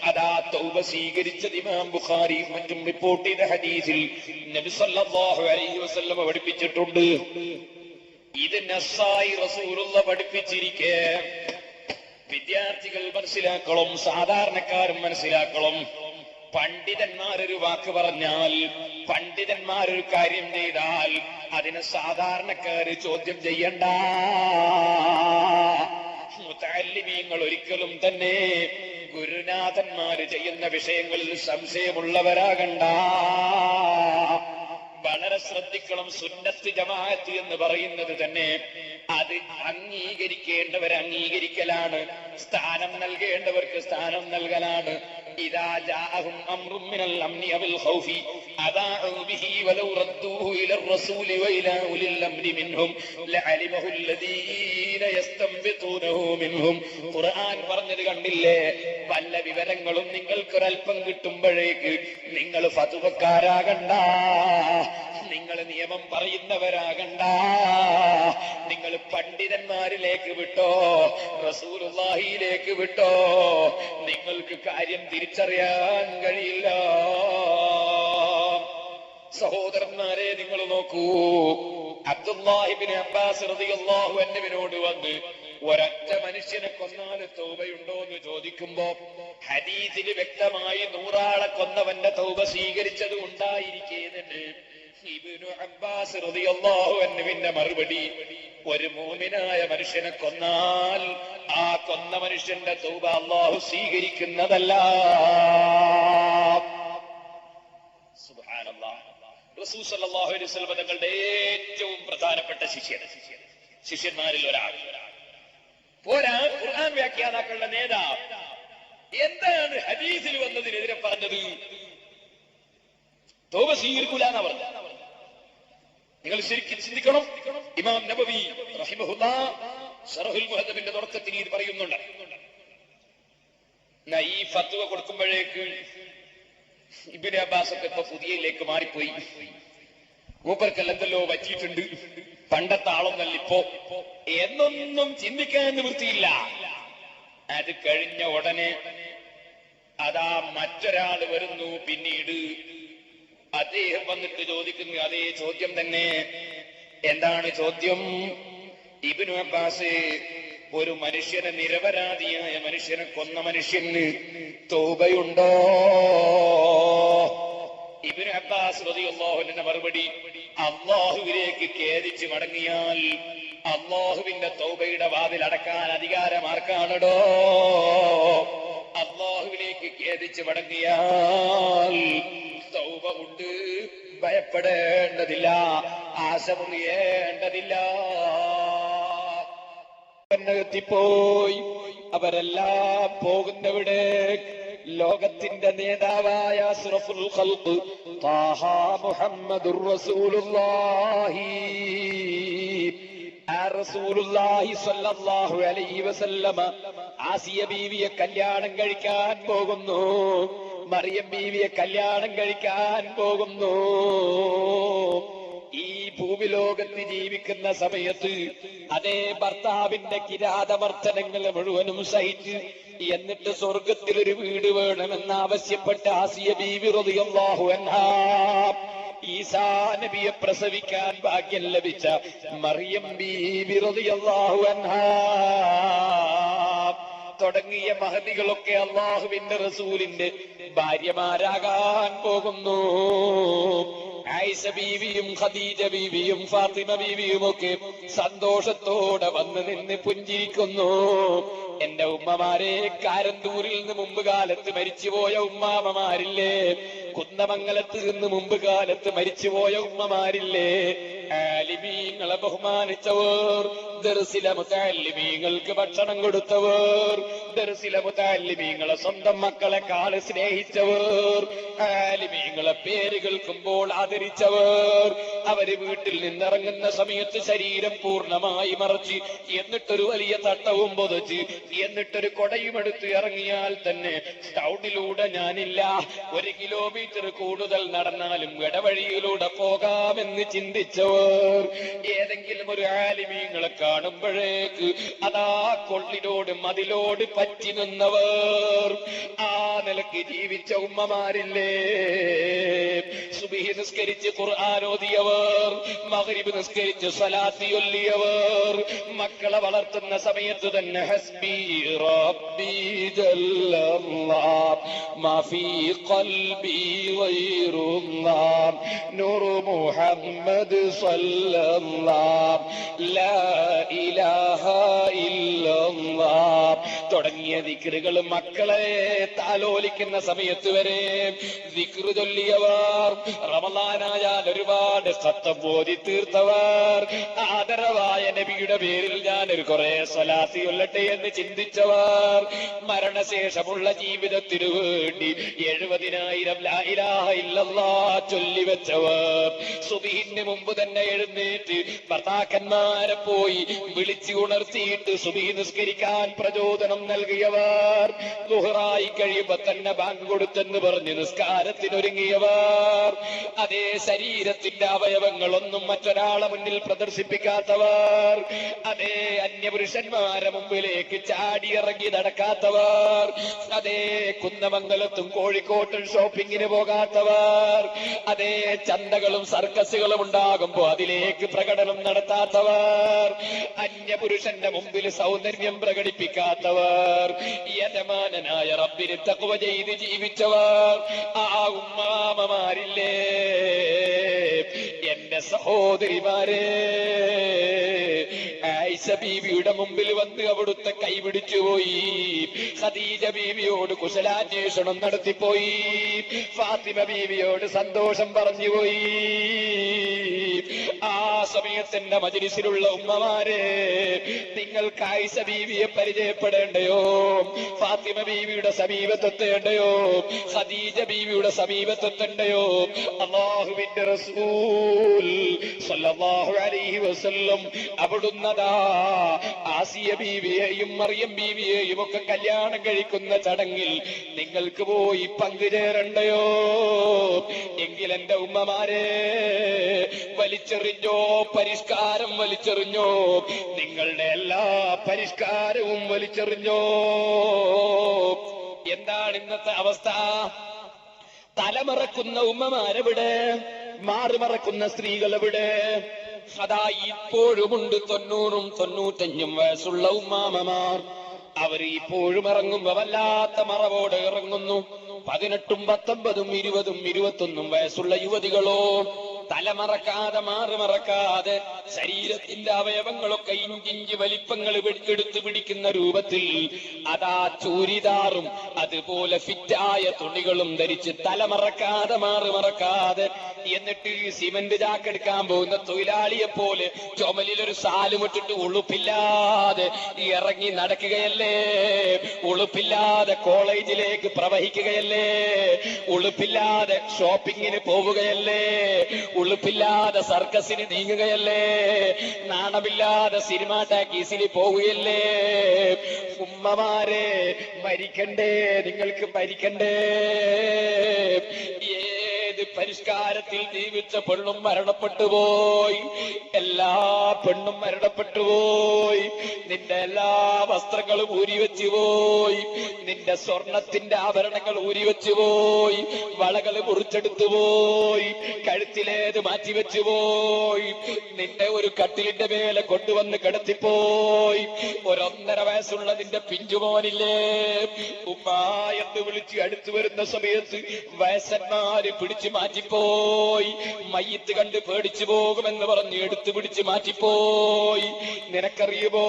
അതാ തൗബ സ്വീകരിച്ചത് ഇമാം ബുഖാരി മറ്റും റിപ്പോർട്ട് ചെയ്ത ഹദീസിൽ നബി സല്ലല്ലാഹു അലൈഹി വസല്ലം പഠിപ്പിച്ചിട്ടുണ്ട്. ഇത് നസ്സായി റസൂലുള്ള പഠിപ്പിച്ചിരിക്കെ വിദ്യാർത്ഥികൾ മനസ്സിലാക്കണം, സാധാരണക്കാരും മനസ്സിലാക്കണം. പണ്ഡിതന്മാരൊരു വാക്ക് പറഞ്ഞാൽ, പണ്ഡിതന്മാരൊരു കാര്യം ചെയ്താൽ അതിനെ സാധാരണക്കാര് ചോദ്യം ചെയ്യണ്ട. മുതഅല്ലിമീങ്ങൾ ഒരിക്കലും തന്നെ ഗുരുനാഥന്മാര് ചെയ്യുന്ന വിഷയങ്ങളിൽ സംശയമുള്ളവരാകണ്ട. വളരെ ശ്രദ്ധിക്കണം. സുന്നത്ത് ജമാഅത്ത് എന്ന് പറയുന്നത് തന്നെ അത് അംഗീകരിക്കേണ്ടവർ അംഗീകരിക്കലാണ്, സ്ഥാനം നൽകേണ്ടവർക്ക് സ്ഥാനം നൽകലാണ്. ഇദാ ജാഅഹും അംറും മിനൽ അംനി അവൽ ഖൗഫി അദാഉ ബിഹി വലൗ റദ്ദൂഹു ഇലർ റസൂലി വഇലാ ഉലിൽ അംരി മിൻഹും ലഅലിമഹു അല്ലദീന യസ്തംബിതൂനഹു മിൻഹും. ഖുർആൻ പറഞ്ഞത് കണ്ടില്ലേ? വല്ല വിവരങ്ങളും നിങ്ങൾക്കൊരൽപ്പം കിട്ടുമ്പോഴേക്ക് നിങ്ങൾ ഫത്വക്കാരാകണ്ട, നിങ്ങൾ നിയമം പറയുന്നവരാകണ്ട, നിങ്ങൾ പണ്ഡിതന്മാരിലേക്ക് വിട്ടോ, റസൂലുള്ളാഹിയിലേക്ക് വിട്ടോ. നിങ്ങൾക്ക് കാര്യം തിരിച്ചറിയാൻ കഴിയില്ല. സഹോദരന്മാരെ, നിങ്ങൾ നോക്കൂ. അബ്ദുല്ലാഹി ഇബ്നു അബ്ബാസ് റളിയല്ലാഹു അൻഹുവിനോട് വന്ന് ഒരൊറ്റ മനുഷ്യനെ കൊന്നാൽ തൗബയുണ്ടോ എന്ന് ചോദിക്കുമ്പോ ഹദീസിൽ വ്യക്തമായി 100 ആളെ കൊന്നവന്റെ തൗബ സ്വീകരിച്ചത് ഉണ്ടായിരിക്കേന്ന് ഇബ്നു അബ്ബാസ് റളിയല്ലാഹു അൻഹുവിന്റെ മറുപടി, ഒരു മുഅ്മിനായ മനുഷ്യനെ കൊന്നാൽ ആ കൊന്ന മനുഷ്യന്റെ തൗബ അല്ലാഹു സ്വീകരിക്കുന്നതല്ല. സുബ്ഹാനല്ലാഹ്. റസൂൽ സല്ലല്ലാഹു അലൈഹി വസല്ലം തങ്ങളുടെ ഏറ്റവും പ്രധാനപ്പെട്ട ശിഷ്യന്മാരിൽ ഒരാൾ പോരാ, ഖുർആൻ വ്യാഖ്യാതാക്കളുടെ നേതാവ്. എന്താണ് ഹദീസിൽ വന്നതിനെതിരെ പറഞ്ഞത്? തൗബ സ്വീകരിക്കൂല എന്നാ പറഞ്ഞത്. നിങ്ങൾ ശരിക്കും ചിന്തിക്കണം. ഇമാം നബവി റഹിമഹുല്ലാഹ് ശറഹുൽ മുഹദ്ദബിന്റെ തുടക്കത്തിൽ ഇത് പറയുന്നുണ്ട്. ഈ ഫത്വ കൊടുക്കുമ്പോഴേക്ക് ഇബ്നു അബ്ബാസ് ഒക്കെ ഇപ്പൊ പുതിയയിലേക്ക് മാറിപ്പോയി. മൂപ്പർക്കെല്ലാം എന്തെല്ലോ പറ്റിയിട്ടുണ്ട്. പണ്ടത്തെ ആളൊന്നല്ല ഇപ്പോ എന്നൊന്നും ചിന്തിക്കാൻ നിവൃത്തിയില്ല. അത് കഴിഞ്ഞ ഉടനെ അതാ മറ്റൊരാൾ വരുന്നു. പിന്നീട് അദ്ദേഹം വന്നിട്ട് ചോദിക്കുന്നു അതേ ചോദ്യം തന്നെ. എന്താണ് ചോദ്യം? ഇബ്നു അബ്ബാസ്, ഒരു മനുഷ്യനെ, നിരപരാധിയായ മനുഷ്യനെ കൊന്ന മനുഷ്യന് തൗബയുണ്ടോ? ഇബ്നു അബ്ബാസ് റളിയല്ലാഹു അൻഹുവിന്റെ മറുപടി, അല്ലാഹുവിലേക്ക് ഖേദിച്ച് മടങ്ങിയാൽ അല്ലാഹുവിന്റെ തൗബയുടെ വാതിൽ അടക്കാൻ അധികാരം ആർക്കാണടോ? അല്ലാഹുവിലേക്ക് ഖേദിച്ച് മടങ്ങിയാൽ തൗബ ഉണ്ട്, ഭയപ്പെടേണ്ടതില്ല, ആശ മുറിയേണ്ടതില്ല. എത്തിപ്പോയി. അവരെല്ലാം പോകുന്നവിടെ ലോകത്തിന്റെ നേതാവായ അസ്റഫുൽ ഖൽഖ് ത്വാഹ മുഹമ്മദുർ റസൂലുള്ളാഹി, ആ റസൂലുള്ളാഹി സ്വല്ലല്ലാഹു അലൈഹി വസല്ലമ ആസിയ ബീവിയെ കല്യാണം കഴിക്കാൻ പോകുന്നു. മറിയം ബീവിയെ കല്യാണം കഴിക്കാൻ പോകുന്നു. ഈ ഭൂമിലോകത്ത് ജീവിക്കുന്ന സമയത്ത് അതേ ഭർത്താവിന്റെ കിരാതമർദ്ദനങ്ങൾ മുഴുവനും സഹിച്ച് എന്നിട്ട് സ്വർഗത്തിലൊരു വീട് വേണമെന്ന് ആവശ്യപ്പെട്ട ആസിയ ബീവി റളിയല്ലാഹു അൻഹാ, ഈസാ നബിയെ പ്രസവിക്കാൻ ഭാഗ്യം ലഭിച്ച മറിയം ബീവി റളിയല്ലാഹു അൻഹാ തുടങ്ങിയ മഹദികളൊക്കെ അല്ലാഹുവിന്റെ റസൂലിന്റെ ഭാര്യമാരാകാൻ പോകുന്നു. ആയിഷ ബീവിയും ഖദീജ ബീവിയും ഫാത്തിമ ബീവിയും ഒക്കെ സന്തോഷത്തോടെ വന്ന് നിന്ന് പുഞ്ചിരിക്കുന്നു. എന്റെ ഉമ്മമാരെ, കാരന്തൂരിൽ നിന്ന് മുമ്പ് കാലത്ത് മരിച്ചുപോയ ഉമ്മാമമാരില്ലേ? കുന്നമംഗലത്ത് നിന്ന് മുമ്പ് കാലത്ത് മരിച്ചുപോയ ഉമ്മമാരില്ലേ? ആലിമീങ്ങളെ ബഹുമാനിച്ചവർ, ദർസിലെ മുതഅല്ലിമീങ്ങൾക്ക് ഭക്ഷണം കൊടുത്തവർ, ദർസിലെ മുതഅല്ലിമീങ്ങളെ സ്വന്തം മക്കളെക്കാൾ സ്നേഹിച്ചവർ, ആലിമീങ്ങളെ പേര് കേൾക്കുമ്പോൾ ആദരിച്ചവർ, അവര് വീട്ടിൽ നിന്നിറങ്ങുന്ന സമയത്ത് ശരീരം പൂർണ്ണമായി മറച്ച് എന്നിട്ടൊരു വലിയ തട്ടവും പൊതച്ച് എന്നിട്ടൊരു കൊടയും എടുത്ത് ഇറങ്ങിയാൽ തന്നെ ടൗണിലൂടെ ഞാനില്ല, 1 കിലോമീറ്റർ കൂടുതൽ നടന്നാലും ഇടവഴിയിലൂടെ പോകാമെന്ന് ചിന്തിച്ചവർ, ഏതെങ്കിലും ഒരു ആലിമീങ്ങളെ കാണുമ്പോഴേക്ക് അതാ കൊള്ളിനോട് മതിലോട് പറ്റി നിന്നവർ, ആ നിലക്ക് ജീവിച്ച ഉമ്മമാരില്ലേ? സുബ്ഹി നിസ്കരിച്ച് ഖുർആൻ ഓതിയവർ, മഗ്രിബ് നിസ്കരിച്ച് സ്വലാത്ത് ചൊല്ലിയവർ, മക്കളെ വളർത്തുന്ന സമയത്ത് തന്നെ ഹസ്ബി റബ്ബി ജല്ലല്ലാഹ് മാ ഫീ ഖൽബി ഗൈറുല്ലാഹ് നൂറു മുഹമ്മദ് സല്ലല്ലാഹ് ലാ ഇലാഹ ഇല്ലല്ലാഹ് തുടങ്ങിയ ദിക്റുകൾ മക്കളെ താലോലിക്കുന്ന സമയത്ത് വരെ ദിക്റ് ചൊല്ലിയവർ, റമളാനായാൽ ഒരുപാട് ഖത്തം ഓതി തീർത്തവർ, ആദരവായ നബിയുടെ പേരിൽ ഞാൻ ഒരു കുറെ സ്വലാത്ത് ചൊല്ലട്ടെ എന്ന് ചിന്തിച്ചവർ, മരണശേഷമുള്ള ജീവിതത്തിനു വേണ്ടി 70,000 ലാ ഇലാഹ ഇല്ലല്ലാഹ് ചൊല്ലിവെച്ചവർ, സുബ്ഹിന് മുമ്പ് തന്നെ എഴുന്നേറ്റ് ഭർത്താക്കന്മാരെ പോയി വിളിച്ചു ഉണർത്തിയിട്ട് സുബ്ഹി നിസ്കരിക്കാൻ പ്രചോദനം നൽകിയവർ, ദുഹറായി കഴിയുമ്പോ തന്നെ ബാങ്ക് കൊടുത്തെന്ന് പറഞ്ഞ് നിസ്കാരത്തിനൊരുങ്ങിയവർ, അതേ ശരീരത്തിന്റെ അവയവങ്ങളൊന്നും മറ്റൊരാളെ മുന്നിൽ പ്രദർശിപ്പിക്കാത്തവർ, അതേ അന്യപുരുഷന്മാരെ മുമ്പിലേക്ക് ചാടിയിറങ്ങി നടക്കാത്തവർ, അതേ കുന്നമംഗലത്തും കോഴിക്കോട്ടും ഷോപ്പിങ്ങിന് പോകാത്തവർ, അതേ ചന്തകളും സർക്കസുകളും ഉണ്ടാകുമ്പോ അതിലേക്ക് പ്രകടനം നടത്താത്തവർ, അന്യപുരുഷന്റെ മുമ്പിൽ സൗന്ദര്യം പ്രകടിപ്പിക്കാത്തവർ, യജമാനനായ റബ്ബിനെ തഖ്വ ചെയ്ത് ജീവിച്ചവർ, ആ ഉമ്മാമമാരില്ലേ? എന്റെ സഹോദരിമാരെ, ആയിഷ ബീവിയുടെ മുമ്പിൽ വന്ന് അവിടുത്തെ കൈപിടിച്ചുപോയി, ഖദീജ ബീവിയോട് കുശലാന്വേഷണം നടത്തിപ്പോയി, ഫാത്തിമ ബീവിയോട് സന്തോഷം പറഞ്ഞുപോയി. ആ സമയത്തിന്റെ മജ്‌ലിസിലുള്ള ഉമ്മമാരെ, നിങ്ങൾക്ക് ആയിഷ ബീവിയെ പരിചയപ്പെടേണ്ടയോ? ഫാത്തിമ ബീവിയുടെ സമീപത്തെത്തേണ്ടയോ? ഖദീജ ബീവിയുടെ സമീപത്തെത്തേണ്ടയോ? അല്ലാഹുവിന്റെ റസൂൽ സല്ലല്ലാഹു അലൈഹി വസല്ലം അവിടുന്നതാ ആസിയ ബീവിയെയും മറിയം ബീവിയെയും ഒക്കെ കല്യാണം കഴിക്കുന്ന ചടങ്ങിൽ നിങ്ങൾക്ക് പോയി പങ്കുചേരണ്ടയോ? എങ്കിൽ എന്റെ ഉമ്മമാരെ, വലിച്ചെറിഞ്ഞോ, പരിഷ്കാരം വലിച്ചെറിഞ്ഞോ, നിങ്ങളുടെ എല്ലാ പരിഷ്കാരവും വലിച്ചെറിഞ്ഞോ. എന്താണ് ഇന്നത്തെ അവസ്ഥ? തലമറക്കുന്ന ഉമ്മമാരെവിടെ? മാറുമറക്കുന്ന സ്ത്രീകൾ എവിടെ? അതാ ഇപ്പോഴുമുണ്ട് 90 95 വയസ്സുള്ള ഉമ്മാമമാർ. അവർ ഇപ്പോഴും ഇറങ്ങുമ്പോ വല്ലാത്ത മറവോടെ ഇറങ്ങുന്നു. 18 19 20 21 വയസ്സുള്ള യുവതികളോ തലമറക്കാതെ മാറുമറക്കാതെ ശരീരത്തിന്റെ അവയവങ്ങളൊക്കെ ഇഞ്ചിഞ്ച് വലിപ്പങ്ങൾ എടുത്തു പിടിക്കുന്ന രൂപത്തിൽ അതാ ചൂരിദാറും അതുപോലെ ഫിറ്റായ തുണികളും ധരിച്ച് തലമറക്കാതെ മാറുമറക്കാതെ, എന്നിട്ട് സിമന്റ് ചാക്കെടുക്കാൻ പോകുന്ന തൊഴിലാളിയെ പോലെ ചുമലിലൊരു സാലുമിട്ടിട്ട് ഉളുപ്പില്ലാതെ ഇറങ്ങി നടക്കുകയല്ലേ? ഉളുപ്പില്ലാതെ കോളേജിലേക്ക് പ്രവഹിക്കുകയല്ലേ? ഉളുപ്പില്ലാതെ ഷോപ്പിങ്ങിന് പോവുകയല്ലേ? ഉളുപ്പില്ലാതെ സർക്കസിന് നീങ്ങുകയല്ലേ? നാണമില്ലാതെ സിനിമ ടാക്കീസിന് പോവുകയല്ലേ? ഉമ്മമാരെ, മരിക്കണ്ടേ? നിങ്ങൾക്ക് മരിക്കണ്ടേ? ഏത് പരിഷ്കാരത്തിൽ ജീവിച്ച പെണ്ണും മരണപ്പെട്ടു പോയി. എല്ലാ പെണ്ണും മരണപ്പെട്ടു പോയി. നിന്റെ എല്ലാ വസ്ത്രങ്ങളും ഊരിവെച്ചു പോയി. നിന്റെ സ്വർണത്തിന്റെ ആഭരണങ്ങൾ ഊരിവെച്ചു പോയി. വളകൾ മുറിച്ചെടുത്തു പോയി. കഴുത്തിലേത് മാറ്റിവെച്ചു പോയി. നിന്റെ ഒരു കട്ടിലിന്റെ മേലെ കൊണ്ടുവന്ന് കിടത്തിപ്പോയി. 1.5 വയസ്സുള്ള നിന്റെ പിഞ്ചുമോനില്ലേ, ഉമ്മാ എന്ന് വിളിച്ച് അടുത്തു വരുന്ന സമയത്ത് വയസ്സന്മാര് പിടിച്ചു മാറ്റിപ്പോയി. മയ്യത്ത് കണ്ട് പേടിച്ചു പോകുമെന്ന് പറഞ്ഞ് എടുത്തു പിടിച്ച് മാറ്റിപ്പോയി. നിനക്കറിയുമോ,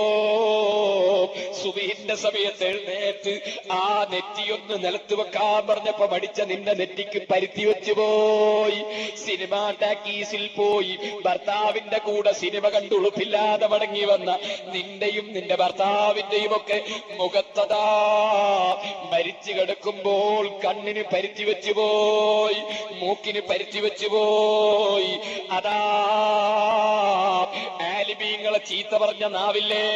സുബഹിന്റെ സമയത്ത് എഴുന്നേറ്റ് ആ നെറ്റിയൊന്ന് നിലത്ത് വെക്കാൻ പറഞ്ഞപ്പോ മടിച്ച നിന്റെ നെറ്റിക്ക് പരുത്തി വെച്ചു പോയി. സിനിമാ ടാക്കീസിൽ പോയി ഭർത്താവിന്റെ കൂടെ സിനിമ കണ്ട് ഉളുപ്പില്ലാതെ മടങ്ങി വന്ന നിന്റെയും നിന്റെ ഭർത്താവിന്റെയും ഒക്കെ മുഖത്തതാ മരിച്ചു കിടക്കുമ്പോൾ കണ്ണിന് പരുത്തി വെച്ചു പോയി, മൂക്കിന് പരുത്തി വെച്ചു പോയി. അതാ ആലിമീങ്ങളെ ചീത്ത പറഞ്ഞ നാവില്ലേ,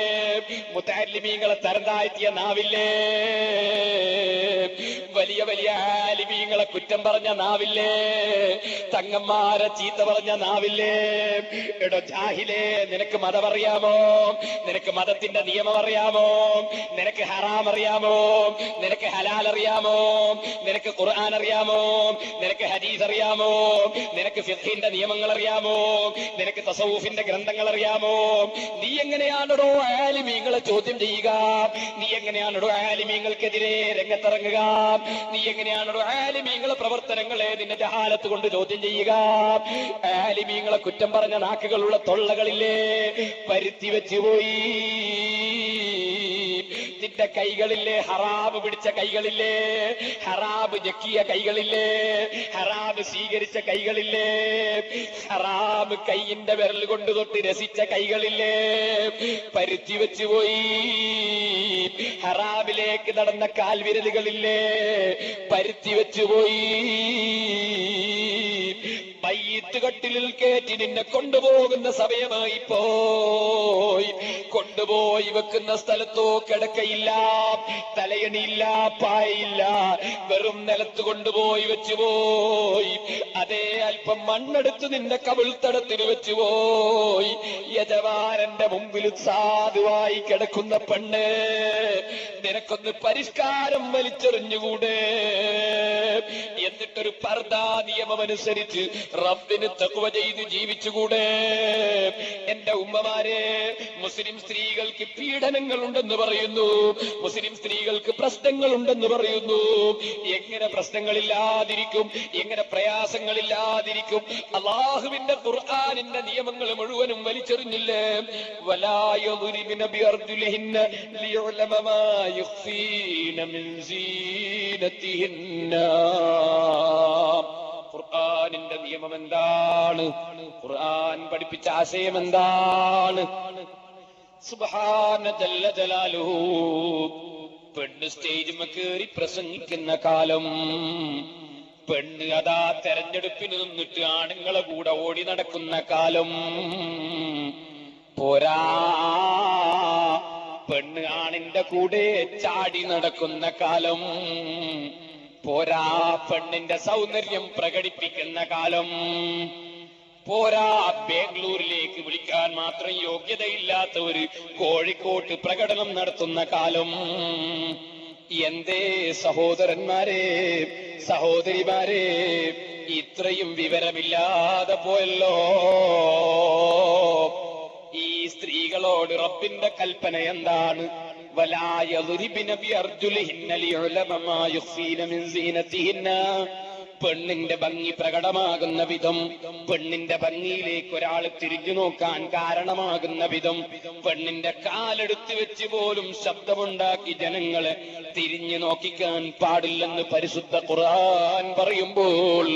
മുതഅല്ലിമീങ്ങളെ തരം താഴ്ത്തിയ നാവില്ലേ, വലിയ വലിയ ആലിമീങ്ങളെ കുറ്റം പറഞ്ഞ നാവില്ലേ, തങ്ങന്മാരെ ചീത്ത പറഞ്ഞ നാവില്ലേ. എടോ ജാഹിലേ, നിനക്ക് മതം അറിയാമോ? നിനക്ക് മതത്തിന്റെ നിയമം അറിയാമോ? നിനക്ക് ഹറാം അറിയാമോ? നിനക്ക് ഹലാൽ അറിയാമോ? നിനക്ക് ഖുർആൻ അറിയാമോ? നിനക്ക് ഹദീസ് അറിയാമോ? നിനക്ക് ഫിഖ്ഹിന്റെ നിയമങ്ങൾ അറിയാമോ? നിനക്ക് തസവൂഫിന്റെ ഗ്രന്ഥങ്ങൾ അറിയാമോ? നീ എങ്ങനെയാണോ ആലിമീങ്ങളെ ചോദ്യം ചെയ്യുക? നീ എങ്ങനെയാണോ ആലിമീങ്ങൾക്കെതിരെ രംഗത്തിറങ്ങുക? നീ എങ്ങനെയാണോ ആലിമീങ്ങളെ പ്രവർത്തനങ്ങളെ നിന്റെ ജഹാലത്ത് കൊണ്ട് ചോദ്യം ചെയ്യുക? ആലിമീങ്ങളെ കുറ്റം പറഞ്ഞ നാക്കുകളുള്ള തൊള്ളകളില്ലേ, പരുത്തി വെച്ചുപോയി. നിന്റെ കൈകളില്ലേ, ഹറാബ് പിടിച്ച കൈകളില്ലേ, ഹറാബ് ജക്കിയ കൈകളില്ലേ, ഹറാബ് സ്വീകരിച്ച കൈകളില്ലേ, ഹറാബ് കൈയിന്റെ വിരൽ കൊണ്ട് തൊട്ട് രസിച്ച കൈകളില്ലേ, പരുത്തി വെച്ചുപോയി. ഹറാബിലേക്ക് നടന്ന കാൽവിരലുകളില്ലേ, പരുത്തി വെച്ചുപോയി. മയ്യിത്ത് കട്ടിലിൽ കയറ്റി നിന്നെ കൊണ്ടുപോകുന്ന സമയമായി പോയി. കൊണ്ടുപോയി വെക്കുന്ന സ്ഥലത്തോ കിടക്കയില്ല, തലയണിയില്ല, പായയില്ല, വെറും നിലത്ത് കൊണ്ടുപോയി വെച്ചുപോയി. അതേ അല്പം മണ്ണെടുത്ത് നിന്റെ കവിൾത്തടത്തിന് വെച്ചുപോയി. യജമാനന്റെ മുമ്പിൽ സാധുവായി കിടക്കുന്ന പെണ്ണ്, നിനക്കൊന്ന് പരിഷ്കാരം വലിച്ചെറിഞ്ഞുകൂടെ? എന്നിട്ടൊരു പർദാ നിയമമനുസരിച്ച് റബ്ബിന് തഖ്വ ചെയ്ത് ജീവിച്ചുകൂടെ? എന്റെ ഉമ്മമാരെ, മുസ്ലിം സ്ത്രീകൾക്ക് പീഡനങ്ങൾ ഉണ്ടെന്ന് പറയുന്നു, മുസ്ലിം സ്ത്രീകൾക്ക് പ്രശ്നങ്ങൾ ഉണ്ടെന്ന് പറയുന്നു. എങ്ങനെ പ്രശ്നങ്ങളില്ലാതിരിക്കും? എങ്ങനെ പ്രയാസങ്ങളില്ലാതിരിക്കും? അല്ലാഹുവിന്റെ ഖുർആനിന്റെ നിയമങ്ങൾ മുഴുവനും വലിച്ചെറിഞ്ഞില്ലേ? വലാ യദ്രിബന ബിഅർജുലിഹിന്ന ലിയുഅലമ മാ യുഖ്ഫീന മിൻ സീനതിഹിന്ന. ഖുർആനിന്റെ നിയമം എന്താണ്? ഖുർആൻ പഠിപ്പിച്ച ആശയം എന്താണ്? സുബ്ഹാന ജല്ല ജലാലുഹു. പെണ്ണ് സ്റ്റേജിൽ കയറി പ്രസംഗിക്കുന്ന കാലം, പെണ്ണ് അതാ തെരഞ്ഞെടുപ്പിന് നിന്നിട്ട് ആണുങ്ങളെ കൂടെ ഓടി നടക്കുന്ന കാലം പോരാ, പെണ്ണ് ആണിന്റെ കൂടെ ചാടി നടക്കുന്ന കാലം പോരാ, പെണ്ണിന്റെ സൗന്ദര്യം പ്രകടിപ്പിക്കുന്ന കാലം പോരാ, ബാംഗ്ലൂരിലേക്ക് വിളിക്കാൻ മാത്രം യോഗ്യതയില്ലാത്തവര് കോഴിക്കോട്ട് പ്രകടനം നടത്തുന്ന കാലം. എന്തേ സഹോദരന്മാരെ, സഹോദരിമാരെ, ഇത്രയും വിവരമില്ലാതെ പോയല്ലോ. ഈ സ്ത്രീകളോട് റബ്ബിന്റെ കൽപ്പന എന്താണ്? വലാ യദ്രിബന ബിഅർജുലിഹിന്ന ലിയുഅലമ മാ യുഖ്ഫീന മിൻ സീനതിഹിന്ന. പെണ്ണിന്റെ ഭംഗി പ്രകടമാകുന്ന വിധം, പെണ്ണിന്റെ ഭംഗിയിലേക്ക് ഒരാൾ തിരിഞ്ഞു നോക്കാൻ കാരണമാകുന്ന വിധം, പെണ്ണിന്റെ കാലെടുത്ത് വെച്ച് പോലും ശബ്ദമുണ്ടാക്കി ജനങ്ങളെ തിരിഞ്ഞു നോക്കിക്കാൻ പാടില്ലെന്ന് പരിശുദ്ധ ഖുർആൻ പറയുമ്പോൾ,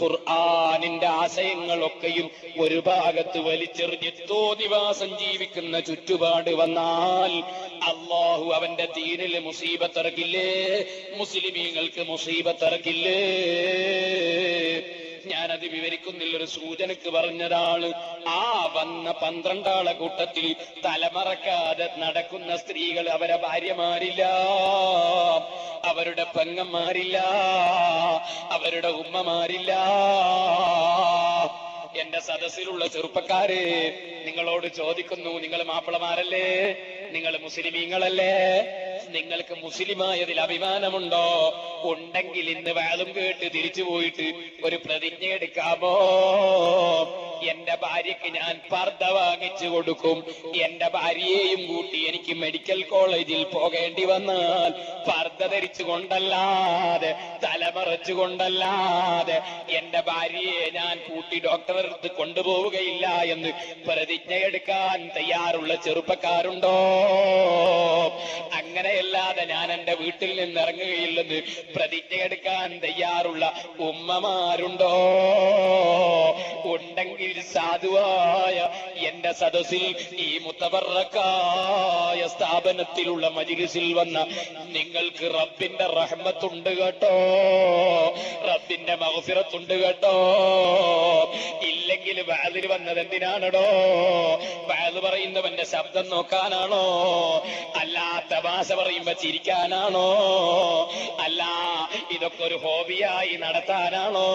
ഖുർആനിന്റെ ആശയങ്ങളൊക്കെയും ഒരു ഭാഗത്ത് വലിച്ചെറിഞ്ഞ് തോന്നിവാസം ജീവിക്കുന്ന ചുറ്റുപാട് വന്നാൽ അല്ലാഹു അവന്റെ ദീനിൽ മുസീബത്തിറക്കില്ലേ? മുസ്ലിമീങ്ങൾക്ക് മുസീബത്തിറക്കില്ലേ? ഞാനത് വിവരിക്കുന്നില്ല, ഒരു സൂചനക്ക് പറഞ്ഞതാണ്. ആ വന്ന 12 ആളെ കൂട്ടത്തിൽ തലമറക്കാതെ നടക്കുന്ന സ്ത്രീകൾ അവരെ ഭാര്യമാരില്ല, അവരുടെ പെങ്ങന്മാരില്ല, അവരുടെ ഉമ്മമാരില്ല. എന്റെ സദസ്സിലുള്ള ചെറുപ്പക്കാരെ, നിങ്ങളോട് ചോദിക്കുന്നു, നിങ്ങൾ മാപ്പിളമാരല്ലേ? നിങ്ങൾ മുസ്ലിമീങ്ങളല്ലേ? നിങ്ങൾക്ക് മുസ്ലിമായതിൽ അഭിമാനമുണ്ടോ? ഉണ്ടെങ്കിൽ ഇന്ന് വാളും കേട്ട് തിരിച്ചു പോയിട്ട് ഒരു പ്രതിജ്ഞ എടുക്കാമോ? എന്റെ ഭാര്യയ്ക്ക് ഞാൻ പർദ്ദ വാങ്ങിച്ചു കൊടുക്കും. എന്റെ ഭാര്യയെയും കൂട്ടി എനിക്ക് മെഡിക്കൽ കോളേജിൽ പോകേണ്ടി വന്നാൽ പർദ്ദ ധരിച്ചുകൊണ്ടല്ലാതെ, തലമറച്ചുകൊണ്ടല്ലാതെ എന്റെ ഭാര്യയെ ഞാൻ കൂട്ടി ഡോക്ടറെ അടുത്ത് കൊണ്ടുപോവുകയില്ല എന്ന് പ്രതിജ്ഞയെടുക്കാൻ തയ്യാറുള്ള ചെറുപ്പക്കാരുണ്ടോ? അങ്ങനെയല്ലാതെ ഞാൻ എന്റെ വീട്ടിൽ നിന്ന് ഇറങ്ങുകയില്ലെന്ന് പ്രതിജ്ഞയെടുക്കാൻ തയ്യാറുള്ള ഉമ്മമാരുണ്ടോ? ഉണ്ടെങ്കിൽ സാധുവായ എന്റെ സദസ്സിൽ, ഈ മുത്തബറക്കായ സ്ഥാപനത്തിലുള്ള മജ്‌ലിസിൽ വന്ന നിങ്ങൾക്ക് റബ്ബിന്റെ റഹ്മത്തുണ്ട് കേട്ടോ, റബ്ബിന്റെ മഗ്ഫിറത്തുണ്ട് കേട്ടോ. ഇല്ലെങ്കിൽ വാദിൽ വന്നത് എന്തിനാണോ? വഅദ് പറയുന്നവന്റെ ശബ്ദം നോക്കാനാണോ? അല്ല തമാശ പറയുമ്പോ ചിരിക്കാനാണോ? അല്ല ഇതൊക്കെ ഒരു ഹോബിയായി നടത്താനാണോ?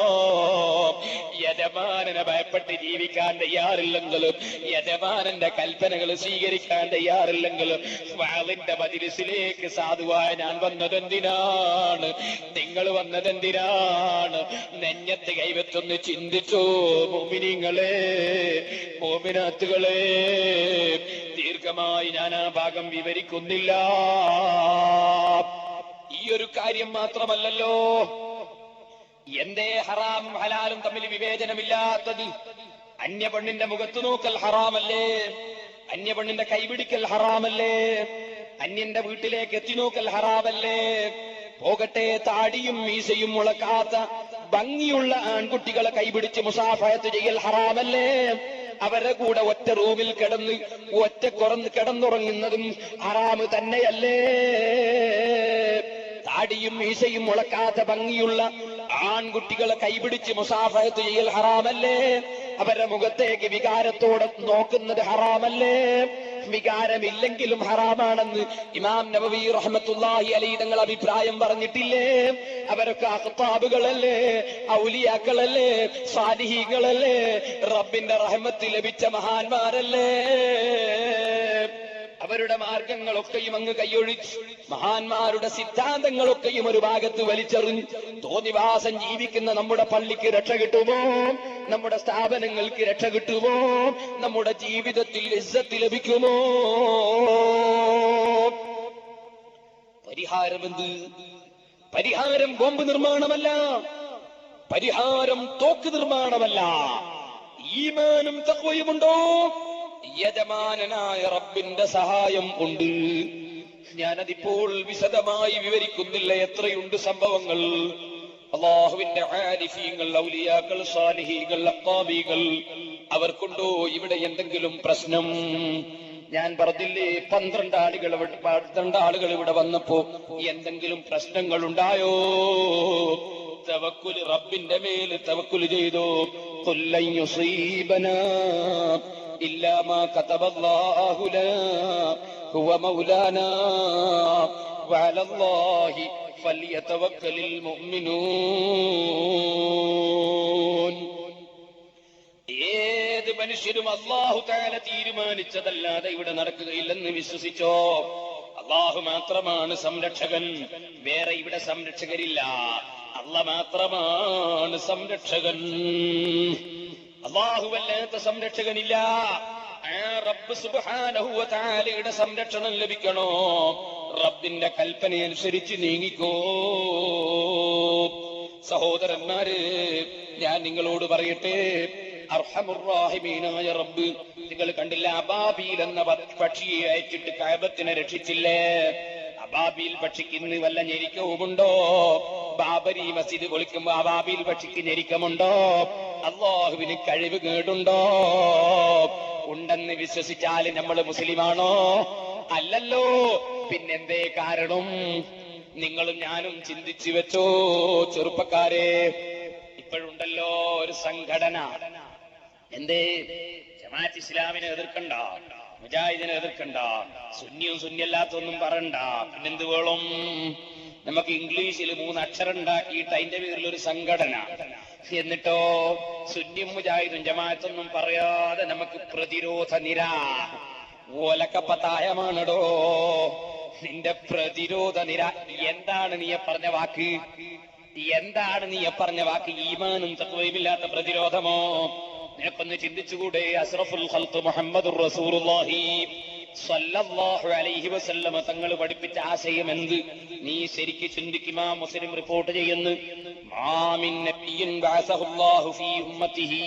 യജമാനനെ ഭയപ്പെട്ട് ജീവിക്കാൻ തയ്യാറില്ലെങ്കിലും, യജമാനന്റെ കൽപ്പനകൾ സ്വീകരിക്കാൻ തയ്യാറില്ലെങ്കിലും വഅദിന്റെ മജ്‌ലിസിലേക്ക് സാധുവായ ഞാൻ വന്നതെന്തിനാണ്? നിങ്ങൾ വന്നതെന്തിനാണ്? നെഞ്ഞത്ത് കൈവച്ചൊന്ന് ചിന്തിച്ചു മുഅ്മിനീങ്ങളെ, മുഅ്മിനാത്തുകളെ. ദീർഘമായി ഞാൻ ആ ഭാഗം വിവരിക്കുന്നില്ല. ഈ ഒരു കാര്യം മാത്രമല്ലല്ലോ, എന്തേ ഹറാമും ഹലാലും തമ്മിൽ വിവേചനമില്ലാത്തത്? അന്യപെണ്ണിന്റെ മുഖത്ത് നോക്കൽ ഹറാമല്ലേ? അന്യപെണ്ണിന്റെ കൈപിടിക്കൽ ഹറാമല്ലേ? അന്യന്റെ വീട്ടിലേക്ക് എത്തി നോക്കൽ ഹറാമല്ലേ? പോകട്ടെ, താടിയും മീശയും മുളക്കാത്ത ഭംഗിയുള്ള ആൺകുട്ടികളെ കൈപിടിച്ച് മുസാഫഹത്ത് ചെയ്യൽ ഹറാമല്ലേ? അവരുടെ കൂടെ ഒറ്റ റൂമിൽ കിടന്നുറങ്ങുന്നതും ഹറാമ് തന്നെയല്ലേ? താടിയും മീശയും മുളക്കാത്ത ഭംഗിയുള്ള ആൺകുട്ടികളെ കൈപിടിച്ച് മുസാഫഹത്ത് ചെയ്യൽ ഹറാമല്ലേ? അവരുടെ മുഖത്തേക്ക് വികാരത്തോടെ നോക്കുന്നത് ഹറാമല്ലേ? വികാരമില്ലെങ്കിലും ഹറാമാണെന്ന് ഇമാം നബവി റഹ്മത്തുള്ളാഹി അലൈഹി തങ്ങൾ അഭിപ്രായം പറഞ്ഞിട്ടില്ലേ? അവരൊക്കെ അഖ്താബുകളല്ലേ, ഔലിയാക്കളല്ലേ, സാലിഹീങ്ങളല്ലേ, റബ്ബിന്റെ റഹ്മത്ത് ലഭിച്ച മഹാന്മാരല്ലേ? അവരുടെ മാർഗങ്ങളൊക്കെയും അങ്ങ് കൈയൊഴിച്ച് മഹാന്മാരുടെ സിദ്ധാന്തങ്ങളൊക്കെയും ഒരു ഭാഗത്ത് വലിച്ചെറിഞ്ഞ് തോന്നിവാസം ജീവിക്കുന്ന നമ്മുടെ പള്ളിക്ക് രക്ഷ കിട്ടുമോ? നമ്മുടെ സ്ഥാപനങ്ങൾക്ക് രക്ഷ കിട്ടുമോ? നമ്മുടെ ജീവിതത്തിൽ ഇസ്സത്ത് ലഭിക്കുമോ? പരിഹാരമെന്ത്? പരിഹാരം ബോംബ് നിർമ്മാണമല്ല, പരിഹാരം തോക്ക് നിർമ്മാണമല്ല. ഈമാനും തഖ്വയുമുണ്ടോ? യജമാനനായ റബ്ബിന്റെ സഹായം ഉണ്ട്. ഞാനതിപ്പോൾ വിശദമായി വിവരിക്കുന്നില്ല. എത്രയുണ്ട് സംഭവങ്ങൾ. അല്ലാഹുവിന്റെ ആരിഫീങ്ങൾ, ഔലിയാക്കൾ, സാലിഹീകൾ, അഖ്താബീകൾ, അവർക്കുണ്ടോ ഇവിടെ എന്തെങ്കിലും പ്രശ്നം? ഞാൻ പറഞ്ഞില്ലേ, 12 ആളുകൾ ഇവിടെ വന്നപ്പോ എന്തെങ്കിലും പ്രശ്നങ്ങൾ ഉണ്ടായോ? തവക്കുൽ, റബ്ബിന്റെ മേൽ തവക്കുൽ ചെയ്തോ? ഖുല്ലൻ യുസീബനാ ഇല്ലാ മാ കതബല്ലാഹു ലനാ ഹുവ മൗലാനാ വഅലല്ലാഹി ഫല്യതവക്കലിൽ മുഅ്മിനൂൻ. ഏത് മനുഷ്യരും അല്ലാഹു തആല തീരുമാനിച്ചതല്ലാതെ ഇവിടെ നടക്കുകയില്ലെന്ന് വിശ്വസിച്ചോ? അല്ലാഹു മാത്രമാണ് സംരക്ഷകൻ, വേറെ ഇവിടെ സംരക്ഷകരില്ല. അല്ലാഹു മാത്രമാണ് സംരക്ഷകൻ. അല്ലാഹുവല്ലാത്ത സംരക്ഷകനില്ല. ആ റബ്ബ് സുബ്ഹാനഹു വ തആലയുടെ സംരക്ഷണം ലഭിക്കണോ? റബ്ബിന്റെ കൽപ്പനയനുസരിച്ച് നീങ്ങിക്കോ. സഹോദരന്മാര്, ഞാൻ നിങ്ങളോട് പറയട്ടെ, അർഹമുർ റഹീമീനായ റബ്ബ്, നിങ്ങൾ കണ്ടില്ല, അബാബീൽ എന്ന പക്ഷിയെ അയച്ചിട്ട് കഅബത്തിനെ രക്ഷിച്ചില്ലേ? അബാബീൽ പക്ഷിക്ക് ഇന്ന് വല്ല ഞെരുക്കവുമുണ്ടോ? ബാബരി മസ്ജിദ് പൊളിക്കുമ്പോ അബാബീൽ പക്ഷിക്ക് ഞെരുക്കമുണ്ടോ? അല്ലാഹുവിന് കഴിവ് കേടുണ്ടോ? ഉണ്ടെന്ന് വിശ്വസിച്ചാൽ നമ്മൾ മുസ്ലിമാണോ? അല്ലല്ലോ. പിന്നെന്തേ കാരണം? നിങ്ങളും ഞാനും ചിന്തിച്ചു വെച്ചോ ചെറുപ്പക്കാരെ? ഇപ്പോഴുണ്ടല്ലോ ഒരു സംഘടന. എന്തേ? ജമാഅത്ത് ഇസ്ലാമിനെ എതിർക്കണ്ട, മുജാഹിദിനെ എതിർക്കണ്ട, സുന്നിയും സുന്നിയല്ലാത്തൊന്നും പറയണ്ട. പിന്നെന്ത് വേണം? നമുക്ക് ഇംഗ്ലീഷിൽ 3 അക്ഷരം ഉണ്ടാക്കിയിട്ട് അതിന്റെ പേരിൽ ഒരു സംഘടന. എന്നിട്ടോ സുന്നിയും മുജാഹിദും ജമാഅത്തൊന്നും പറയാതെ നമുക്ക് പ്രതിരോധ നിര. ഓലക്കപ്പത്തായമാണടോ നിന്റെ പ്രതിരോധ നിര. എന്താണ് നീ പറഞ്ഞ വാക്ക്? എന്താണ് നീ പറഞ്ഞ വാക്ക്? ഈമാനും തഖ്വയുമില്ലാത്ത പ്രതിരോധമോ? നിനക്കൊന്ന് ചിന്തിച്ചുകൂടെ? അസ്റഫുൽ ഖൽഖ് മുഹമ്മദുർ റസൂലുള്ളാഹി സ്വല്ലല്ലാഹു അലൈഹി വസല്ലമ തങ്ങൾ പഠിപ്പിച്ച ആശയം എന്ത്? നീ ശരിക്ക് ചിന്തിക്കുക. മുസ്ലിം റിപ്പോർട്ട് ചെയ്യുന്നു, മാ മിൻ നബിയ്യിൻ ബഅസഹുല്ലാഹു ഫീ ഉമ്മത്തിഹി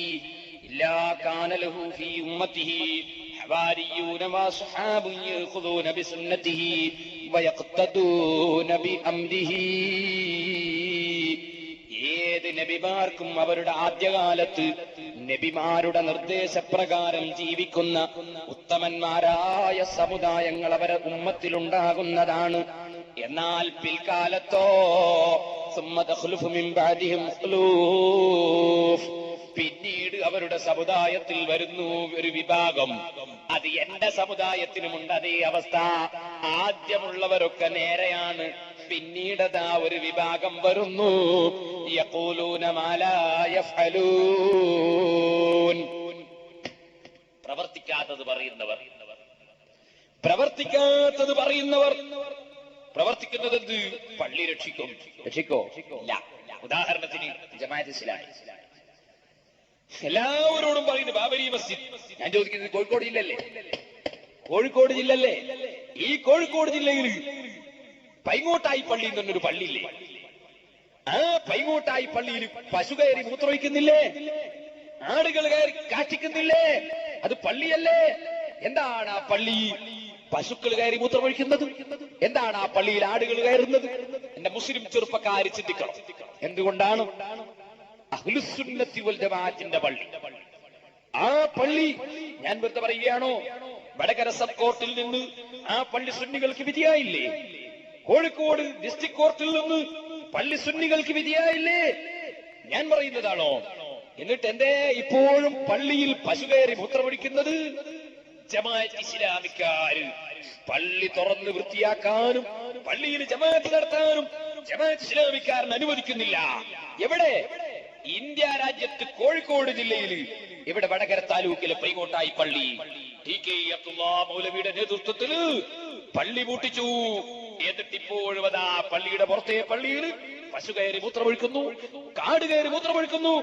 ഇല്ലാ കാന ലഹു ഫീ ഉമ്മത്തിഹി ഹവാരിയൂന വഅസ്ഹാബുൻ യഖുദൂന ബിസുന്നതിഹി വയഖ്തദൂന ബിഅംരിഹി. ഏത് നബിമാർക്കും അവരുടെ ആദ്യകാലത്ത് നബിമാരുടെ നിർദ്ദേശപ്രകാരം ജീവിക്കുന്ന ഉത്തമന്മാരായ സമുദായങ്ങൾ അവരെ ഉമ്മത്തിലുണ്ടാകുന്നതാണ്. എന്നാൽ പിൽക്കാലത്തോ പിന്നീട് അവരുടെ സമുദായത്തിൽ വരുന്നു ഒരു വിഭാഗം. അത് എന്റെ സമുദായത്തിനുമുണ്ട് അതേ അവസ്ഥ. ആദ്യമുള്ളവരൊക്കെ നേരെയാണ്, പിന്നീടതാ ഒരു വിഭാഗം വരുന്നു. യഖൂലൂന മാ ലാ യഫ്അലൂൻ. പ്രവർത്തിക്കാത്തത് പറയുന്നവർ, പ്രവർത്തിക്കാത്തത് പറയുന്നവർ. പ്രവർത്തിക്കുന്നത് എന്ത്? പള്ളി രക്ഷിക്കോ ഇല്ല. ഉദാഹരണത്തിന് ജമാഅത്ത് ഇസ്ലാമി എല്ലാവരോടും പറയുന്നു ബാബരി മസ്ജിദ്. ഞാൻ ചോദിക്കുന്നത് കോഴിക്കോട് ജില്ലല്ലേ? കോഴിക്കോട് ജില്ലല്ലേ? ഈ കോഴിക്കോട് ജില്ലയിൽ പൈങ്ങോട്ടായി പള്ളി എന്നൊരു പള്ളിയില്ലേ? ആ പൈങ്ങോട്ടായി പള്ളിയിൽ പശു കയറി മൂത്രമൊഴിക്കുന്നില്ലേ? ആടുകൾ കയറി കാറ്റിക്കുന്നില്ലേ? അത് പള്ളിയല്ലേ? എന്താണ് ആ പള്ളി പശുക്കൾ കയറി മൂത്രമൊഴിക്കുന്നത്? എന്താണ് ആ പള്ളിയിൽ ആടുകൾ കയറുന്നത്? എന്റെ മുസ്ലിം ചെറുപ്പക്കാര് ചിന്തിക്കണം. എന്തുകൊണ്ടാണ്? അഹ്ലുസുന്നത്തി വൽ ജമാഅത്തിന്റെ പള്ളി. ആ പള്ളി ഞാൻ വെറുതെ പറയുകയാണോ? വടകര സബ് കോർട്ടിൽ നിന്ന് ആ പള്ളി സുന്നികൾക്ക് വിധിയായില്ലേ? കോഴിക്കോട് ഡിസ്ട്രിക്ട് കോർട്ടിൽ നിന്ന് പള്ളി സുന്നികൾക്ക് വിധിയായില്ലേ? ഞാൻ പറയുന്നതാണോ? എന്നിട്ട് എന്തേ ഇപ്പോഴും പള്ളിയിൽ പശു കയറി മൂത്രമൊഴിക്കുന്നത്? ജമാഅത്ത് ഇസ്ലാമിക്കാര് പള്ളി തുറന്ന് വൃത്തിയാക്കാനും പള്ളിയിൽ ജമാഅത്ത് നടത്താനും ജമാഅത്ത് ഇസ്ലാമിക്കാരൻ അനുവദിക്കുന്നില്ല. എവിടെ? ഇന്ത്യ രാജ്യത്ത് കോഴിക്കോട് ജില്ലയിൽ ഇവിടെ വടകര താലൂക്കിലെ പൈങ്ങോട്ടായി പള്ളി ടി.കെ. അബ്ദുല്ലാ മൗലവിയുടെ നേതൃത്വത്തിൽ പള്ളി പൂട്ടിച്ചു. എന്നിട്ടിപ്പോഴും അതാ പള്ളിയുടെ പുറത്തെ പള്ളിയിൽ പശു കയറി മൂത്രമൊഴിക്കുന്നു, കാട് കയറി മൂത്രമൊഴിക്കുന്നു.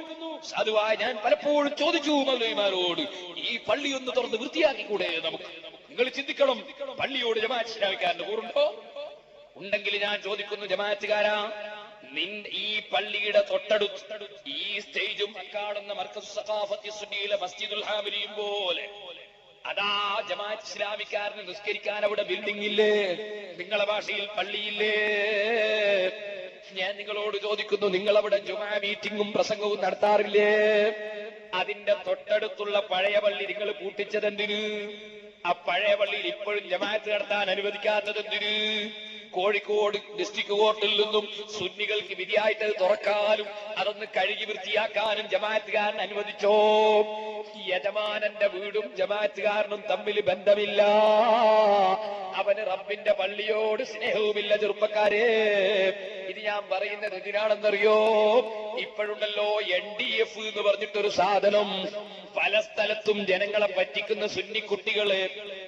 സാധുവായ ഞാൻ പലപ്പോഴും ചോദിച്ചു മൗലവിമാരോട്, ഈ പള്ളി ഒന്ന് തുറന്ന് വൃത്തിയാക്കിക്കൂടെ നമുക്ക്? നിങ്ങൾ ചിന്തിക്കണം, പള്ളിയോട് ജമാഅത്ത് ഇസ്ലാമിക്കാരന്റെ കൂറുണ്ടോ? ഉണ്ടെങ്കിൽ ഞാൻ ചോദിക്കുന്നു, ജമാഅത്തുകാരാ, ഈ പള്ളിയുടെ തൊട്ടടുത്ത് ഈ സ്റ്റേജും കാണുന്ന മർക്കസ് സഖാഫത്തി സുന്നിയിലെ മസ്ജിദുൽ ഹാമിരിയും പോലെ അതാ ജമാഅത്ത് ഇസ്ലാമിക്കാരന് നിസ്കരിക്കാൻ അവിടെ ബിൽഡിംഗ് ഇല്ലേ? നിങ്ങളെ ഭാഷയിൽ പള്ളിയില്ലേ? ഞാൻ നിങ്ങളോട് ചോദിക്കുന്നു, നിങ്ങൾ അവിടെ ജുമാ മീറ്റിംഗും പ്രസംഗവും നടത്താറില്ലേ? അതിന്റെ തൊട്ടടുത്തുള്ള പഴയ പള്ളി നിങ്ങൾ പൂട്ടിച്ചതെന്തിന്? ആ പഴയ പള്ളിയിൽ ഇപ്പോഴും ജമാഅത്ത് നടത്താൻ അനുവദിക്കാത്തതെന്തിന്? കോഴിക്കോട് ഡിസ്ട്രിക്ട് കോർട്ടിൽ നിന്നും സുന്നികൾക്ക് വിധിയായിട്ട് തുറക്കാനും അതൊന്ന് കഴുകി വൃത്തിയാക്കാനും ജമാഅത്തുകാരൻ അനുവദിച്ചോ? യജമാനന്റെ വീടും ജമാഅത്തുകാരനും തമ്മിൽ ബന്ധമില്ല. അവന് റബ്ബിന്റെ പള്ളിയോട് സ്നേഹവുമില്ല. ചെറുപ്പക്കാരെ, ഇത് ഞാൻ പറയുന്നത് എന്തിനാണെന്നറിയോ? ഇപ്പോഴുണ്ടല്ലോ NDF എന്ന് പറഞ്ഞിട്ടൊരു സാധനം. പല സ്ഥലത്തും ജനങ്ങളെ പറ്റിക്കുന്ന സുന്നി കുട്ടികള്.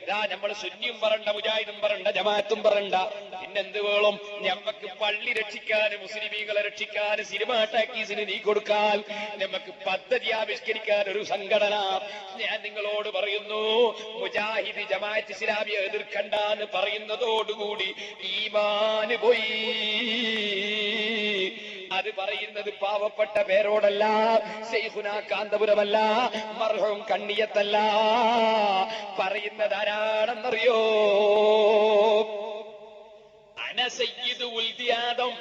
ഇതാ നമ്മൾ സുന്നിയും പറണ്ട, മുജാഹിദും പറണ്ട, ജമാഅത്തും പറണ്ട, പിന്നെന്ത് വേണം? ഞമ്മക്ക് പള്ളി രക്ഷിക്കാൻ, മുസ്ലിമീങ്ങളെ രക്ഷിക്കാൻ, സിനിമാ ടാക്കീസിന് നീ കൊടുക്കാൻ, നമുക്ക് പദ്ധതി ആവിഷ്കരിക്കാൻ ഒരു സംഘടന. ഞാൻ നിങ്ങളോട് പറയുന്നു, മുജാഹിദ് ജമാഅത്ത് ഇസ്ലാമിയെ എതിർക്കണ്ടെന്ന് പറയുന്നതോടുകൂടി ഈമാന് പോയി. അത് പറയുന്നത് പാവപ്പെട്ട പേരോടല്ല, ശൈഖുനാ കാന്തപുരമല്ല, മർഹൂം കണ്ണിയത്തല്ല. പറയുന്നത് ആരാണെന്നറിയോ? അന സയ്യിദു ഉൽദി ആദം.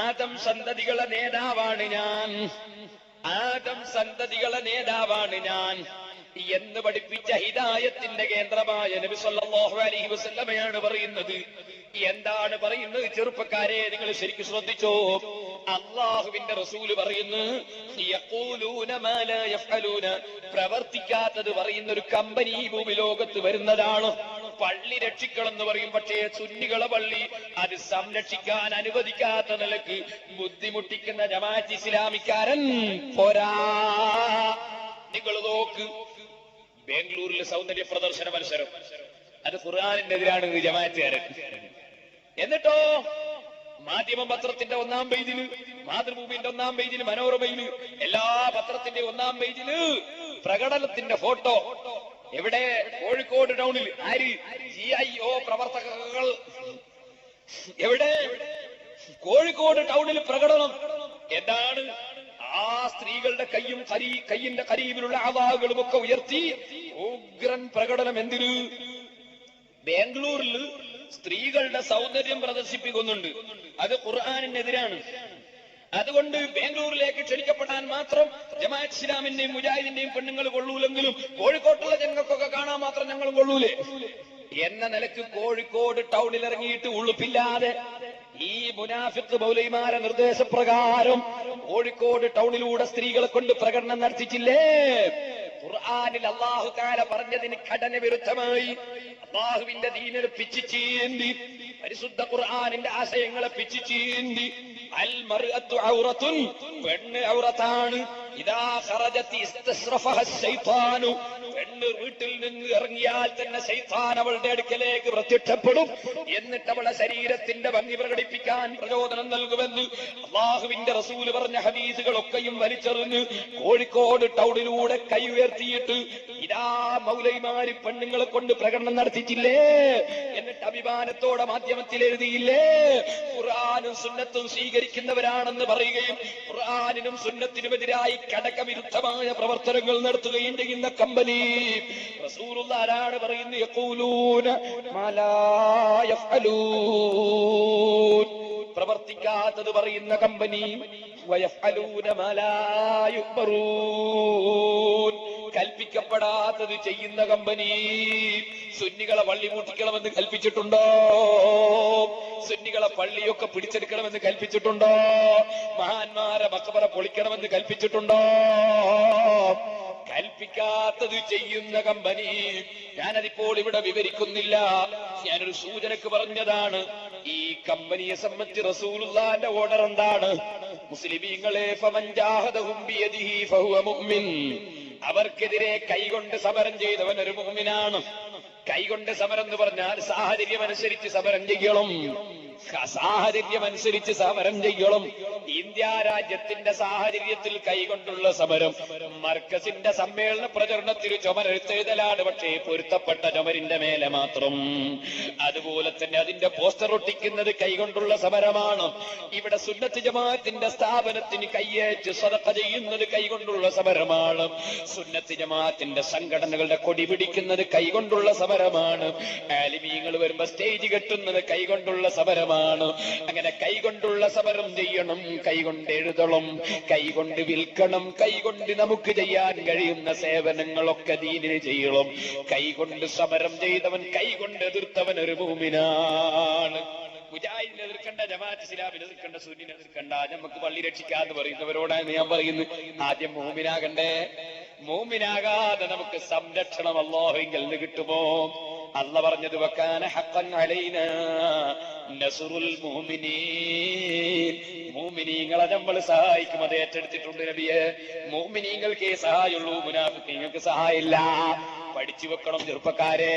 ആദം സന്തതികളെ നേതാവാണ് ഞാൻ. ആദം സന്തതികളെ നേതാവാണ് ഞാൻ എന്ന് പഠിപ്പിച്ച ഹിദായത്തിന്റെ കേന്ദ്രമായ നബി സല്ലല്ലാഹു അലൈഹി വസല്ലമയാണ് പറയുന്നത്. എന്താണ് പറയുന്നത്? ചെറുപ്പക്കാരെ, നിങ്ങൾ ശരിക്കും ശ്രദ്ധിച്ചോ. അല്ലാഹുവിന്റെ റസൂല് പറയുന്നു, യഖൂലൂന മാ ലാ യഫ്അലൂന. പ്രവർത്തിക്കാത്തത് പറയുന്ന ഒരു കമ്പനി ഭൂമി ലോകത്ത് വരുന്നതാണ്. പള്ളി രക്ഷിക്കണം എന്ന് പറയും, പക്ഷേ സുന്നികളെ പള്ളി അത് സംരക്ഷിക്കാൻ അനുവദിക്കാത്ത നിലക്ക് ബുദ്ധിമുട്ടിക്കുന്ന ജമാഅത്ത് ഇസ്ലാമിക്കാരൻ പോരാ. നിങ്ങൾ നോക്ക്, ബാംഗ്ലൂരിലെ സൗന്ദര്യ പ്രദർശന മത്സരം, അത് ഖുർആനിനെതിരാണ് ജമാഅത്തുകാരൻ. എന്നിട്ടോ മാധ്യമം പത്രത്തിന്റെ 1-ാം പേജില്, മാതൃഭൂമിന്റെ 1-ാം പേജില്, മനോരമയില്, എല്ലാ പത്രത്തിന്റെ 1-ാം പേജില് പ്രകടനത്തിന്റെ ഫോട്ടോ. എവിടെ? കോഴിക്കോട് ടൗണിൽ. ആര്? GIO പ്രവർത്തകർ. എവിടെ? കോഴിക്കോട് ടൗണിൽ പ്രകടനം. എന്താണ്? ആ സ്ത്രീകളുടെ കയ്യിന്റെ കരീബിലുള്ള ആവാകളും ഒക്കെ ഉയർത്തി ഉഗ്രൻ പ്രകടനം. എന്തിന്? ബാംഗ്ലൂരിൽ സ്ത്രീകളുടെ സൗന്ദര്യം പ്രദർശിപ്പിക്കുന്നുണ്ട്. അത് ഖുർആനിനെതിരാണ്. അതുകൊണ്ട് ബാംഗ്ലൂരിലേക്ക് ക്ഷണിക്കപ്പെടാൻ മാത്രം ജമാഅത്ത് ഇസ്ലാമിന്റെയും മുജാഹിദിന്റെയും പെണ്ണുങ്ങൾ കൊള്ളൂലെങ്കിലും കോഴിക്കോട്ടുള്ള ജനങ്ങൾക്കൊക്കെ കാണാൻ മാത്രം ഞങ്ങളും കൊള്ളൂലേ എന്ന നിലക്ക് കോഴിക്കോട് ടൗണിൽ ഇറങ്ങിയിട്ട് ഉളുപ്പില്ലാതെ ഈ മുനാഫിഖ് മൗലവിമാരെ നിർദ്ദേശപ്രകാരം കോഴിക്കോട് ടൗണിലൂടെ സ്ത്രീകളെ കൊണ്ട് പ്രകടനം നടത്തിച്ചില്ലേ? ഖുർആനിൽ അല്ലാഹു തആല പറഞ്ഞതിന് ഘടന വിരുദ്ധമായി അല്ലാഹുവിന്റെ ദീനിനെ പിച്ചിച്ചീന്തി, പരിശുദ്ധ ഖുർആനിന്റെ ആശയങ്ങളെ പിച്ചിച്ചീന്തി. അൽ മർഅത്തു ഔറത്തുൻ, പെണ്ണ് ഔറത്താണ്. ഇദാ ഖറജത് ഇസ്തസ്റഫഹ ശൈത്താനു, പെണ്ണ് വീട്ടിൽ നിന്ന് ഇറങ്ങിയാൽ തന്നെ ശൈത്താൻ അവളുടെ അടുക്കലേക്ക് പ്രത്യക്ഷപ്പെടും. എന്നിട്ട് അവളെ ശരീരത്തിന്റെ ഭംഗി പ്രകടിപ്പിക്കാൻ പ്രചോദനം നൽകുമെന്ന് അല്ലാഹുവിന്റെ റസൂൽ പറഞ്ഞ ഹദീസുകളൊക്കെയും വലിച്ചെറിഞ്ഞ് കോഴിക്കോട് ടൗണിലൂടെ കൈ ഉയർത്തിയിട്ട് ഇതാ മൗലവിമാര് പെണ്ണുങ്ങളെ കൊണ്ട് പ്രകടനം നടത്തിച്ചില്ലേ? എന്നിട്ട് അഭിമാനത്തോടെ മാധ്യമത്തിൽ എഴുതിയില്ലേ? ഖുർആനും സുന്നത്തും സ്വീകരിക്കുന്നവരാണെന്ന് പറയുകയും ഖുർആനിനും സുന്നത്തിനുമെതിരായി കടകവിരുദ്ധമായ പ്രവർത്തനങ്ങൾ നടത്തുകയും ചെയ്യുന്ന കമ്പനി റസൂലുള്ളാഹി ആരാണ് പറയുന്നത്? യഖൂലൂന മാ ലാ യഫ്അലൂൻ, പ്രവർത്തിക്കാത്തത് പറയുന്ന കമ്പനി. വയഫ്അലൂന മാ ലാ യുഅ്മറൂൻ, കൽപ്പിക്കപ്പെടാത്തത് ചെയ്യുന്ന കമ്പനി. സുന്നികളെ പള്ളി പൂട്ടിക്കണമെന്ന് കൽപ്പിച്ചിട്ടുണ്ടോ? സുന്നികളെ പള്ളിയൊക്കെ പിടിച്ചെടുക്കണമെന്ന് കൽപ്പിച്ചിട്ടുണ്ടോ? മഹാന്മാരെ മഖബറ പൊളിക്കണമെന്ന് കൽപ്പിച്ചിട്ടുണ്ടോ? കൽപ്പിക്കാത്തത് ചെയ്യുന്ന കമ്പനി. ഞാനതിപ്പോൾ ഇവിടെ വിവരിക്കുന്നില്ല, ഞാനൊരു സൂചനക്ക് പറഞ്ഞതാണ്. ഈ കമ്പനിയെ സംബന്ധിച്ച് റസൂലുള്ളാഹിന്റെ ഓർഡർ എന്താണ്? മുസ്ലിമീങ്ങളെ ഫമൻ ജാഹദഹും ബിയദിഹി ഫഹുവ മുഅ്മിൻ, അവർക്കെതിരെ കൈകൊണ്ട് സമരം ചെയ്തവൻ ഒരു മുഅ്മിനാണ്. കൈകൊണ്ട് സമരം എന്ന് പറഞ്ഞാൽ സാഹചര്യമനുസരിച്ച് സമരം ചെയ്യണം, സാഹചര്യമനുസരിച്ച് സമരം ചെയ്യണം. ഇന്ത്യ രാജ്യത്തിന്റെ സാഹചര്യത്തിൽ കൈകൊണ്ടുള്ള സമരം മർക്കസിന്റെ സമ്മേളന പ്രചരണത്തിന് ചുമരെഴുത്തെഴുതലാണ്, പക്ഷേ പൊരുത്തപ്പെട്ട ചുമരിന്റെ മേലെ മാത്രം. അതുപോലെ തന്നെ അതിന്റെ പോസ്റ്റർ ഒട്ടിക്കുന്നത് കൈകൊണ്ടുള്ള സമരമാണ്. ഇവിടെ സുന്നത്ത് ജമാഅത്തിന്റെ സ്ഥാപനത്തിന് കയ്യേറ്റ് സദഖ ചെയ്യുന്നത് കൈകൊണ്ടുള്ള സമരമാണ്. സുന്നത്ത് ജമാഅത്തിന്റെ സംഘടനകളുടെ കൊടി പിടിക്കുന്നത് കൈകൊണ്ടുള്ള സമരമാണ്. ആലിമീങ്ങൾ വരുമ്പോ സ്റ്റേജ് കെട്ടുന്നത് കൈകൊണ്ടുള്ള സമരമാണ്. അങ്ങനെ കൈകൊണ്ടുള്ള സമരം ചെയ്യണം, കൈകൊണ്ട് എഴുതണം, കൈകൊണ്ട് വിൽക്കണം, കൈകൊണ്ട് നമുക്ക് ചെയ്യാൻ കഴിയുന്ന സേവനങ്ങളൊക്കെ ദീനിന് ചെയ്യണം. കൈകൊണ്ട് സമരം ചെയ്തവൻ, കൈകൊണ്ട് എതിർത്തവൻ ഒരു മുഅ്മിനാണ്. മുജാഹിദിനെ എതിർക്കണ്ട, ജമാഅത്ത് ഇസ്ലാമിനെ എതിർക്കണ്ട, സുന്നിനെ എതിർക്കണ്ട, നമുക്ക് പള്ളി രക്ഷിക്കാന്ന് പറയുന്നവരോടാണ് ഞാൻ പറയുന്നത്. ആദ്യം മുഅ്മിനാകണ്ടേ. മുഅ്മിനാകാതെ നമുക്ക് സംരക്ഷണം അല്ലാഹുവിൽ നിന്ന് കിട്ടുമോ? അല്ലാഹ് പറഞ്ഞത് വകാന ഹഖൻ അലൈനാ നസ്റുൽ മുഅ്മിനീൻ, മുഅ്മിനീങ്ങളെ നമ്മൾ സഹായിക്കും, അത് ഏറ്റെടുത്തിട്ടുണ്ട് നബിയെ. മുഅ്മിനീങ്ങൾക്കേ സഹായമുള്ളൂ, മുനാഫിഖീങ്ങൾക്ക് സഹായമില്ല. പഠിച്ചു വെക്കണം ചെറുപ്പക്കാരെ.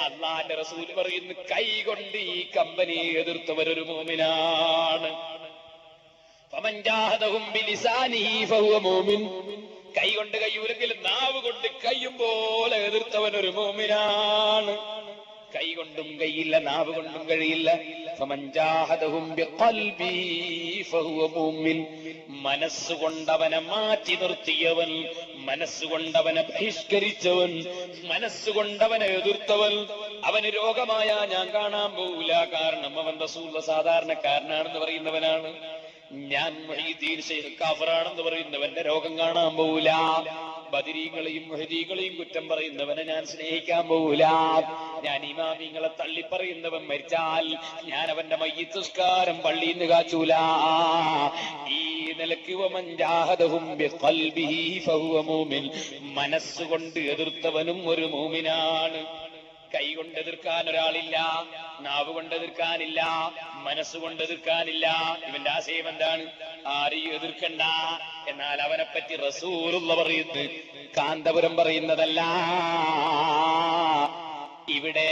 അല്ലാഹുവിന്റെ റസൂൽ പറയുന്നു, കൈകൊണ്ട് ഈ കമ്പനി എതിർത്തവരൊരു മുഅ്മിനാണ്. ഫമൻ ജാഹദഹും ബിലിസാനിഹി ഫഹുവ മുഅ്മിൻ, കൈകൊണ്ട് കയ്യൂലെങ്കിൽ നാവ് കൊണ്ട് കയ്യും പോലെ എതിർത്തവനൊരു മുഅ്മിനാണ്. കൈ കൊണ്ടും കൈയില്ല, നാവ് കൊണ്ടും കഴിയില്ല. ഫമൻ ജാഹദഹും ബിഖൽബിഹി ഫഹുവ മുഅ്മിൻ, മനസ്സുകൊണ്ടവനെ മാറ്റി നിർത്തിയവൻ, മനസ്സുകൊണ്ടവനെ ബഹിഷ്കരിച്ചവൻ, മനസ്സുകൊണ്ടവനെ എതിർത്തവൻ, അവന് രോഗമായ ഞാൻ കാണാൻ പോവില്ല, കാരണം അവൻ റസൂലുള്ള സാധാരണക്കാരനാണെന്ന് പറയുന്നവനാണ്. ഞാൻ മുഹീദ്ദീൻ ശൈഖ് കാഫറാണെന്ന് പറയുന്നവന്റെ രോഗം കാണാൻ പോവില്ല. ബദരീങ്ങളെയും മുഹീദ്ദീങ്ങളെയും കുറ്റം പറയുന്നവനെ ഞാൻ സ്നേഹിക്കാൻ പോവില്ല. ഞാൻ ഇമാമിങ്ങളെ തള്ളിപ്പറയുന്നവൻ മരിച്ചാൽ ഞാൻ അവന്റെ മയ്യിത്ത് നിസ്കാരം പള്ളിയിൽ നിന്ന് കാച്ചൂല. ഈ നിലയ്ക്ക് വമൻ ജാഹദഹും ബിഖൽബിഹി ഫഹുവ മുഅ്മിൻ, മനസ്സുകൊണ്ട് എതിർത്തവനും ഒരു മുഅ്മിനാണ്. കൈ കൊണ്ട് എതിർക്കാൻ ഒരാളില്ല, നാവ് കൊണ്ട് എതിർക്കാനില്ല, മനസ്സുകൊണ്ട് എതിർക്കാനില്ല. ഇവന്റെ ആശയം എന്താണ്? ആരെയും എതിർക്കണ്ട. എന്നാൽ അവനെപ്പറ്റി റസൂലുള്ളാഹി പറയുന്നത് കാന്തപുരം പറയുന്നതല്ല. ഇവിടെ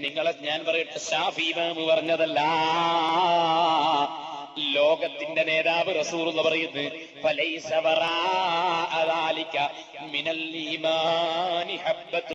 നിങ്ങളെ ഞാൻ പറയട്ടെ, ശാഫി ഇമാം പറഞ്ഞതല്ല, ലോകത്തിന്റെ നേതാവ് റസൂലുള്ളാഹി പറയുന്നത് ഫലൈസ വറാഅ ദാലിക മിനൽ ഈമാനി ഹബ്ബത്തു